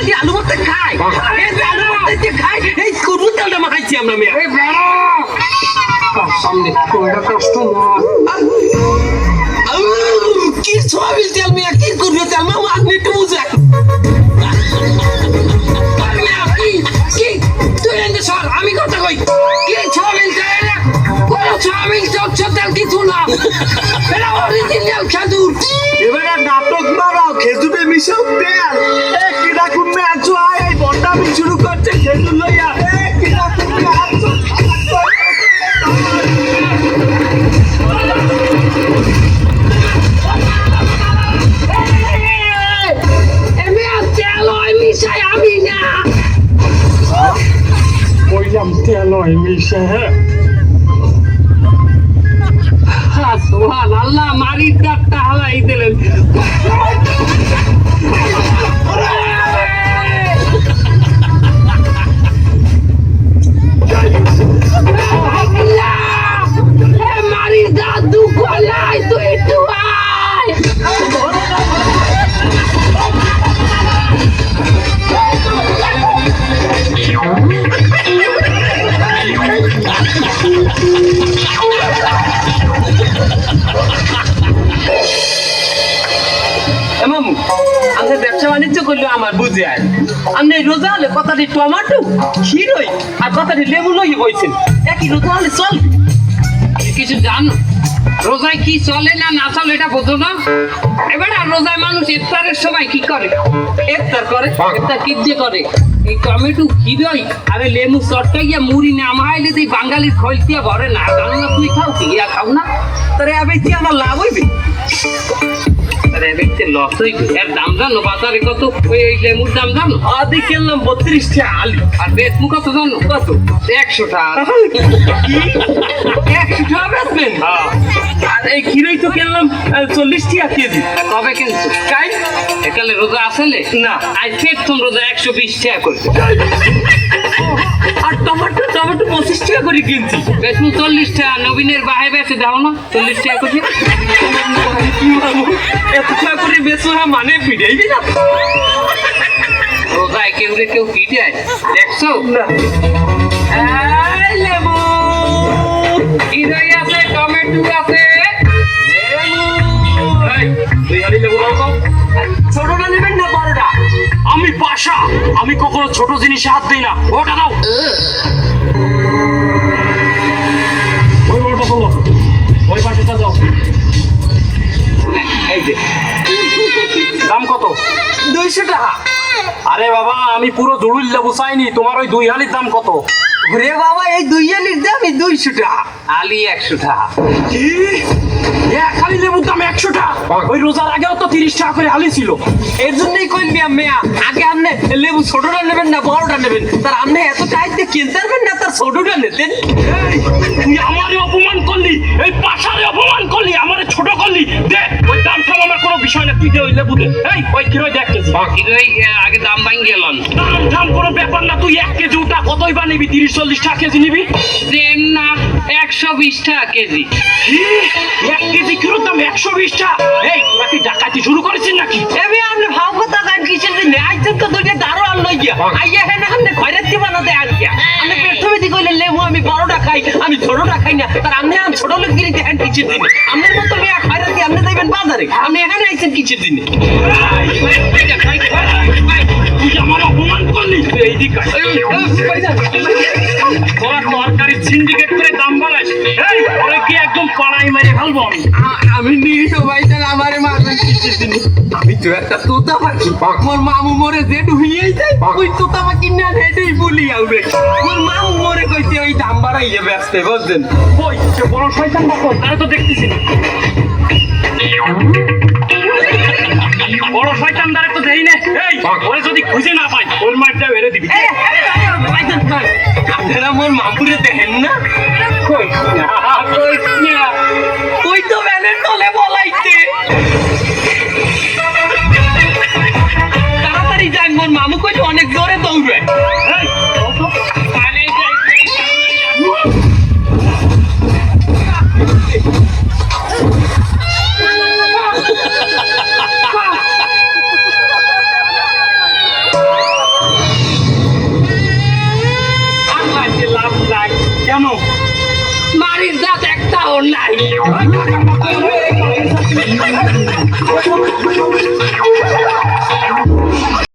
দিয়ে আলু ভর্তা খাই এই যে আলু ভর্তা দিয়ে খাই এই গরুর তেলটা মাখাইছি আমরা মেয়া এই বেড়া সামনে কোনটা কষ্ট না কি সয়াবিন তেল মেয়া কি গরুর তেল মামা আপনি একটু বুঝেন আমি কথা কই কি সয়াবিন তেল কোন সয়াবিন তেল কিছু না এটা অরিজিনাল খেজুর এবার নাটক মারাও খেজুরে মিশাও তেল কি রাখুন মে আছো এই বন্ডামি শুরু করছে খেজুর লইয়া কি রাখুন মে আছো আমি না কইলাম তেল হয় মিশে আল্লাহ মারির ডাকটা হালাই দিলেন মারির দাদু গলাই তুই একটু আয় মামু আমাদের ব্যবসা বাণিজ্য করলে আমার বুঝে আর আপনি রোজা হলে কথাটি টমাটো ক্ষীরই আর কথাটি লেবু লই বইছেন একই রোজা হলে চল কিছু জানো রোজায় কি চলে না না চলে এটা বোঝো না এবার আর রোজায় মানুষ ইফতারের সময় কি করে ইফতার করে ইফতার কি দিয়ে করে এই টমেটো ক্ষীরই আরে লেবু চটটা গিয়া মুড়ি না মাইলে এই বাঙালির খলতিয়া ভরে না জানো না তুই খাও কি ইয়া খাও না তারে আবে কি আমার লাভ হইবে লস হইবে এর দাম জানো বাজারে কত ওই লেবুর দাম জানো আদি কিনলাম 32 টাকা আলু আর বেচমু কত জানো কত 100 টাকা কি 100 টাকা বেচবেন আর এই ক্ষীরই তো কিনলাম 40 টাকা কেজি কবে কিনছো কাই একালে রোজা আসলে না আই পেট তোম রোজা 120 টাকা করে আর টমেটো 25 টাকা করে কিনছি বেচমু 40 টাকা নবীনের বাহে বেচে দাও না 40 টাকা করে এত টাকা করে বেচো না মানে পিটাইবি না রোজায় কেউ রে কেউ পিটায় দেখছো না এই লেবু ইরাই আছে টমেটো আছে তুই হালি লেবু দাও তো ছোটটা নেবেন না বড়টা আমি পাশা আমি কখনো ছোট জিনিসে হাত দিই না ওটা দাও ওই বড়টা বলো ওই পাশেটা দাও এই যে দাম কত 200 টাকা আরে বাবা আমি পুরো দুড়ুল লেবু চাইনি তোমার ওই 2 হালির দাম কত ওরে বাবা এই 2 হালির দামই 200 টাকা আলি 100 টাকা কি এক হালি লেবুর দাম 100 টাকা ওই রোজার আগেও তো 30 টাকা করে হালি ছিল এর জন্যই কইলি মেয়া আগে আপনি লেবু ছোটটা নেবেন না বড়টা নেবেন তার আপনি এত টাইট দিয়ে কিনতে পারবেন না তার ছোটটা নিতেন তুই আমারে অপমান করলি এই পাশারে অপমান করলি আমারে ছোট করলি দে ওই দামটা আমার কোনো বিষয় না তুই দে ওই লেবু দে এই ওই কিরো দেখ কেজি কিরোই আগে দাম ভাঙ গেলাম দাম কোনো ব্যাপার না তুই 1 কেজি ওটা কতই বা নিবি 30-40 টাকা কেজি নিবি দেন না 120 টাকা কেজি কি 1 কেজি কিলো দাম 120 টাকা এই তোরা কি ডাকাতি শুরু করেছিস নাকি এবে আপনি ভাব কথা কাট কিসের দিনে আইছেন তো দুইটা দারো আন লই গিয়া আইয়া হেন হামনে খয়রাতি বানাতে আন গিয়া আমি প্রথমে দি কইলে লেবু আমি বড়টা খাই আমি ছোটটা খাই না তার আপনি আম ছোট লোক গিরি দেখেন কিসের দিনে আপনার মত মেয়া খয়রাতি আপনি যাইবেন বাজারে আপনি এখানে আইছেন কিসের দিনে তুই আমার অপমান করলি এই দিক তোরা তরকারি সিন্ডিকেট করে দাম বাড়াস এই ওরে কি একদম কড়াই মেরে ফেলবো আমি নিরীহ ভাইটার আমারে মারবেন কিসের দিনে আমি তো একটা তোতা পাখি মোর মামু মরে যেটু হইয়াই যায় ওই তোতা পাখি না হেডেই বলি আউবে মোর মামু মরে কইতে ওই দাম বাড়াইয়ে ব্যস্ত বুঝছেন ওই বড় শয়তান বাপ তারা তো দেখতেছি বড় শয়তান দ্বারা তো দেই না এই ওরে যদি খুঁজে না পাই ওর মারটা মেরে দিবি আপনারা মোর মামুরে দেখেন না কই না ওই তো ভ্যানের তলে বলাইতে তাড়াতাড়ি যান মোর মামু কই অনেক জোরে দৌড়ে কেন? মারির দাঁত একটাও নাই।